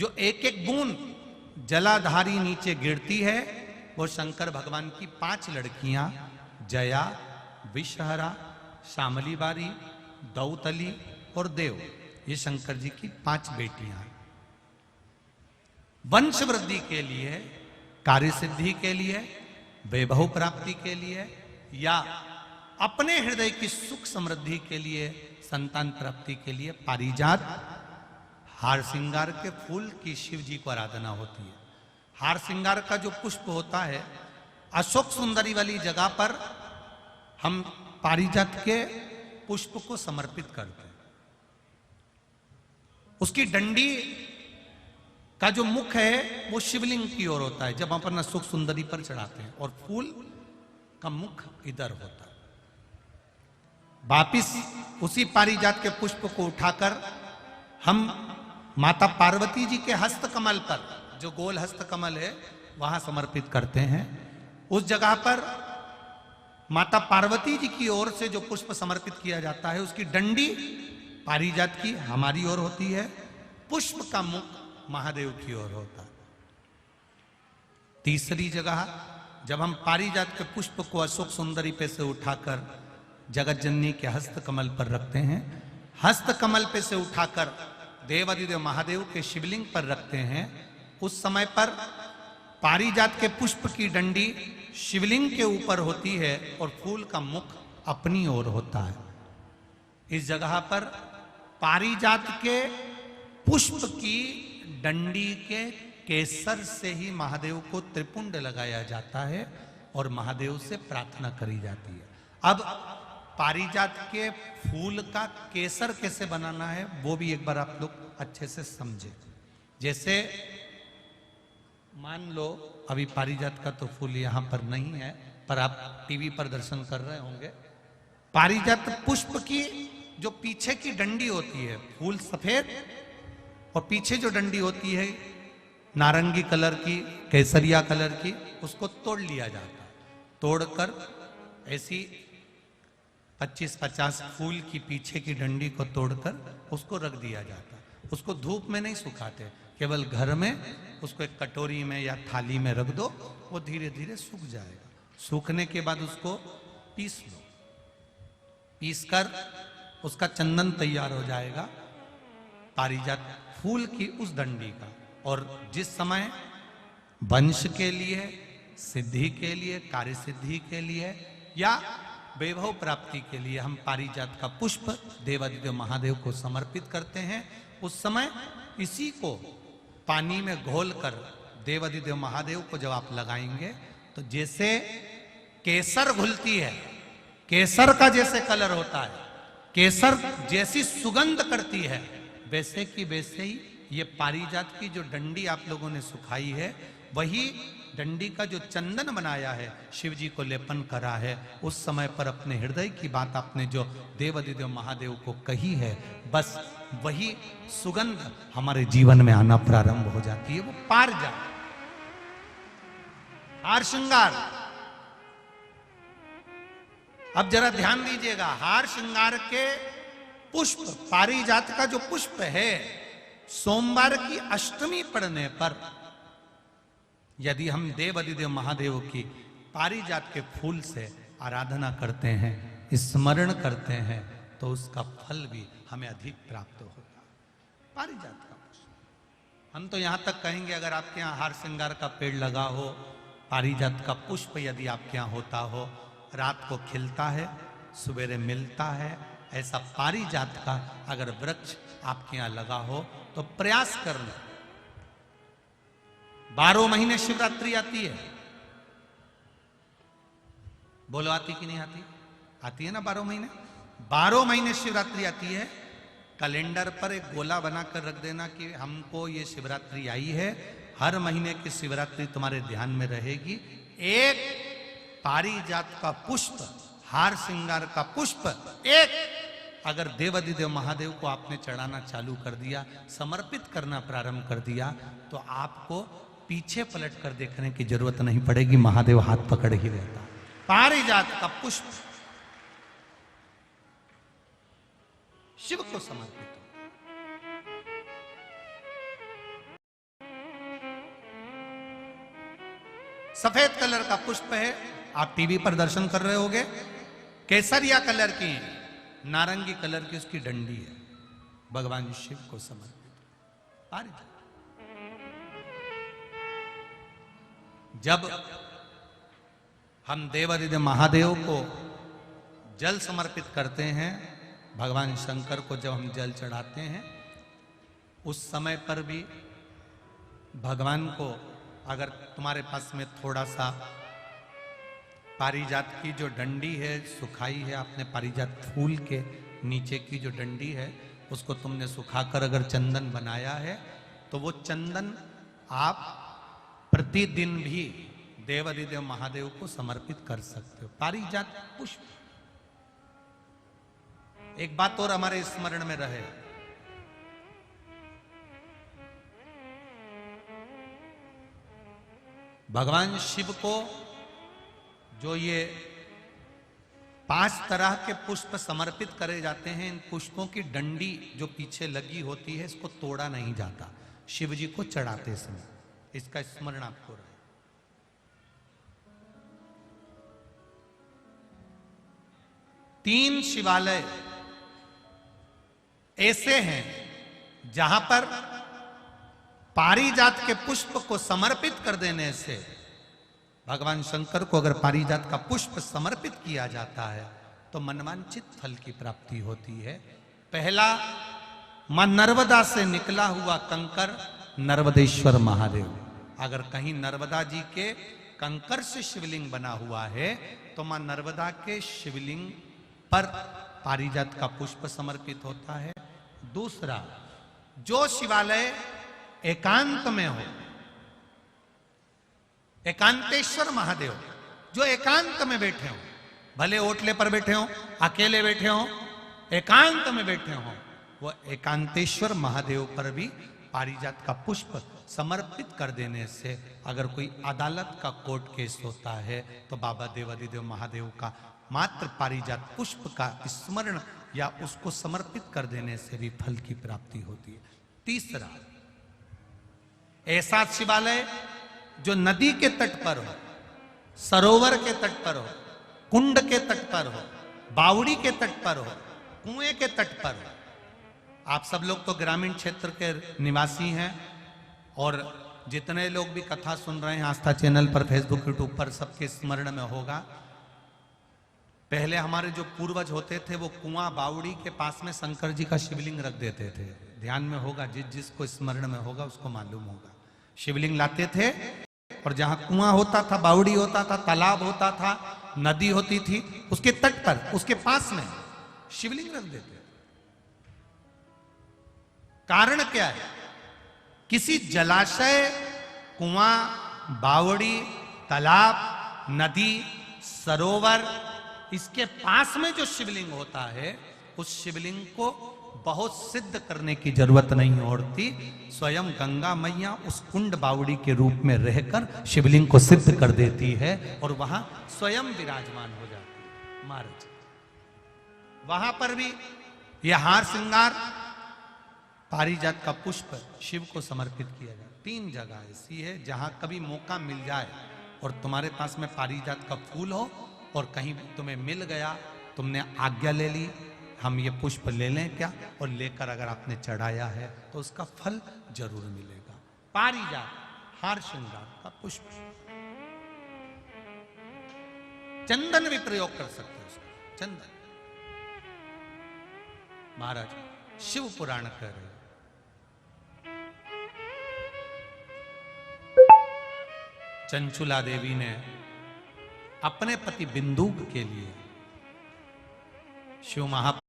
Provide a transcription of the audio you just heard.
जो एक एक बूंद जलाधारी नीचे गिरती है वो शंकर भगवान की 5 लड़कियां जया, विषहरा, शामली बारी, दौतली और देव, ये शंकर जी की 5 बेटियां हैं। वंश वृद्धि के लिए, कार्य सिद्धि के लिए, वैभव प्राप्ति के लिए या अपने हृदय की सुख समृद्धि के लिए, संतान प्राप्ति के लिए पारिजात हार श्रृंगार के फूल की शिव जी को आराधना होती है। हार श्रृंगार का जो पुष्प होता है, अशोक सुंदरी वाली जगह पर हम पारिजात के पुष्प को समर्पित करते हैं। उसकी डंडी का जो मुख है वो शिवलिंग की ओर होता है जब हम अपना सुख सुंदरी पर चढ़ाते हैं, और फूल का मुख इधर होता है। वापिस उसी पारिजात के पुष्प को उठाकर हम माता पार्वती जी के हस्त कमल पर, जो गोल हस्त कमल है, वहां समर्पित करते हैं। उस जगह पर माता पार्वती जी की ओर से जो पुष्प समर्पित किया जाता है, उसकी डंडी पारिजात की हमारी ओर होती है, पुष्प का मुख महादेव की ओर होता है। तीसरी जगह जब हम पारिजात के पुष्प को अशोक सुंदरी पे से उठाकर जगत जननी के हस्त कमल पर रखते हैं, हस्त कमल पे से उठाकर देवादिदेव महादेव के शिवलिंग पर रखते हैं, उस समय पर पारिजात के पुष्प की डंडी शिवलिंग के ऊपर होती है और फूल का मुख अपनी ओर होता है। इस जगह पर पारिजात के पुष्प की डंडी के केसर से ही महादेव को त्रिपुंड लगाया जाता है और महादेव से प्रार्थना करी जाती है। अब पारिजात के फूल का केसर कैसे बनाना है वो भी एक बार आप लोग अच्छे से समझे। जैसे मान लो अभी पारिजात का तो फूल यहां पर नहीं है, पर आप टीवी पर दर्शन कर रहे होंगे। पारिजात पुष्प की जो पीछे की डंडी होती है, फूल सफेद और पीछे जो डंडी होती है नारंगी कलर की, केसरिया कलर की, उसको तोड़ लिया जाता है। तोड़कर ऐसी 25-50 फूल की पीछे की डंडी को तोड़कर उसको रख दिया जाता है। उसको धूप में नहीं सुखाते, केवल घर में उसको एक कटोरी में या थाली में रख दो, वो धीरे धीरे सूख जाएगा। सूखने के बाद उसको पीस लो, पीसकर उसका चंदन तैयार हो जाएगा पारिजात फूल की उस डंडी का। और जिस समय वंश के लिए, सिद्धि के लिए, कार्य सिद्धि के लिए या वैभव प्राप्ति के लिए हम पारिजात का पुष्प देवादिदेव महादेव को समर्पित करते हैं, उस समय इसी को पानी में घोलकर देवादिदेव महादेव को जब आप लगाएंगे तो जैसे केसर घुलती है, केसर का जैसे कलर होता है, केसर जैसी सुगंध करती है, वैसे की वैसे ही ये पारिजात की जो डंडी आप लोगों ने सुखाई है, वही डंडी का जो चंदन बनाया है, शिव जी को लेपन करा है, उस समय पर अपने हृदय की बात आपने जो देवादिदेव महादेव को कही है, बस वही सुगंध हमारे जीवन में आना प्रारंभ हो जाती है। वो पारिजात हार श्रृंगार। अब जरा ध्यान दीजिएगा, हार श्रृंगार के पुष्प, पारिजात का जो पुष्प है, सोमवार की अष्टमी पड़ने पर यदि हम देवादिदेव महादेव की पारिजात के फूल से आराधना करते हैं, स्मरण करते हैं, तो उसका फल भी हमें अधिक प्राप्त होगा। पारिजात का पुष्प, हम तो यहां तक कहेंगे अगर आपके यहाँ हार श्रृंगार का पेड़ लगा हो, पारिजात का पुष्प यदि आपके यहाँ होता हो, रात को खिलता है, सवेरे मिलता है, ऐसा पारिजात का अगर वृक्ष आपके यहाँ लगा हो तो प्रयास करना। 12 महीने शिवरात्रि आती है, बोलो आती कि नहीं आती? आती है ना 12 महीने। 12 महीने शिवरात्रि आती है। कैलेंडर पर एक गोला बनाकर रख देना कि हमको ये शिवरात्रि आई है, हर महीने की शिवरात्रि तुम्हारे ध्यान में रहेगी। एक पारिजात का पुष्प, हार श्रृंगार का पुष्प, एक अगर देवादिदेव महादेव को आपने चढ़ाना चालू कर दिया, समर्पित करना प्रारंभ कर दिया, तो आपको पीछे पलट कर देखने की जरूरत नहीं पड़ेगी, महादेव हाथ पकड़ ही रहता। पारिजात का पुष्प शिव को समर्पित। सफेद कलर का पुष्प है, आप टीवी पर दर्शन कर रहे होगे। केसरिया कलर की, नारंगी कलर की उसकी डंडी है, भगवान शिव को समर्पित पारिजात। जब हम देवादिदेव महादेव को जल समर्पित करते हैं, भगवान शंकर को जब हम जल चढ़ाते हैं, उस समय पर भी भगवान को, अगर तुम्हारे पास में थोड़ा सा पारिजात की जो डंडी है सुखाई है, आपने पारिजात फूल के नीचे की जो डंडी है उसको तुमने सुखाकर अगर चंदन बनाया है, तो वो चंदन आप प्रतिदिन भी देवादिदेव महादेव को समर्पित कर सकते हो। पारिजात पुष्प। एक बात और हमारे स्मरण में रहे, भगवान शिव को जो ये 5 तरह के पुष्प समर्पित करे जाते हैं, इन पुष्पों की डंडी जो पीछे लगी होती है इसको तोड़ा नहीं जाता शिव जी को चढ़ाते समय। इसका स्मरण आपको रहे। तीन शिवालय ऐसे हैं जहां पर पारिजात के पुष्प को समर्पित कर देने से, भगवान शंकर को अगर पारिजात का पुष्प समर्पित किया जाता है तो मनवांछित फल की प्राप्ति होती है। पहला, मां नर्मदा से निकला हुआ कंकर नर्मदेश्वर महादेव। अगर कहीं नर्मदा जी के कंकर से शिवलिंग बना हुआ है तो मां नर्मदा के शिवलिंग पर पारिजात का पुष्प समर्पित होता है। दूसरा, जो शिवालय एकांत में हो, एकांतेश्वर महादेव जो एकांत में बैठे हो, भले ओटले पर बैठे हो, अकेले बैठे हो, एकांत में बैठे हो, वो एकांतेश्वर महादेव पर भी पारिजात का पुष्प समर्पित कर देने से, अगर कोई अदालत का कोर्ट केस होता है तो बाबा देवादिदेव महादेव का मात्र पारिजात पुष्प का स्मरण या उसको समर्पित कर देने से भी फल की प्राप्ति होती है। तीसरा, ऐसा शिवालय जो नदी के तट पर हो, सरोवर के तट पर हो, कुंड के तट पर हो, बावड़ी के तट पर हो, कुएं के तट पर हो। आप सब लोग तो ग्रामीण क्षेत्र के निवासी हैं और जितने लोग भी कथा सुन रहे हैं आस्था चैनल पर, फेसबुक, यूट्यूब पर, सबके स्मरण में होगा, पहले हमारे जो पूर्वज होते थे वो कुआं बावड़ी के पास में शंकर जी का शिवलिंग रख देते थे। ध्यान में होगा, जिसको स्मरण में होगा उसको मालूम होगा। शिवलिंग लाते थे और जहां कुआं होता था, बावड़ी होता था, तालाब होता था, नदी होती थी, उसके तट पर, उसके पास में शिवलिंग रख देते थे। कारण क्या है? किसी जलाशय, कुआं, बावड़ी, तालाब, नदी, सरोवर, इसके पास में जो शिवलिंग होता है उस शिवलिंग को बहुत सिद्ध करने की जरूरत नहीं होती। स्वयं गंगा मैया उस कुंड बावड़ी के रूप में रहकर शिवलिंग को सिद्ध कर देती है और वहां स्वयं विराजमान हो जाती है महाराज। वहां पर भी यह हार श्रृंगार पारिजात का पुष्प शिव को समर्पित किया जाए। 3 जगह ऐसी है जहां कभी मौका मिल जाए और तुम्हारे पास में पारिजात का फूल हो और कहीं तुम्हें मिल गया, तुमने आज्ञा ले ली, हम ये पुष्प ले लें क्या, और लेकर अगर आपने चढ़ाया है तो उसका फल जरूर मिलेगा। पारिजात हार श्रृंगार का पुष्प, चंदन भी प्रयोग कर सकते हो उसका, चंदन। महाराज शिव पुराण कह रहे, चंचुला देवी ने अपने पति बिंदुक के लिए शिव महापुरुष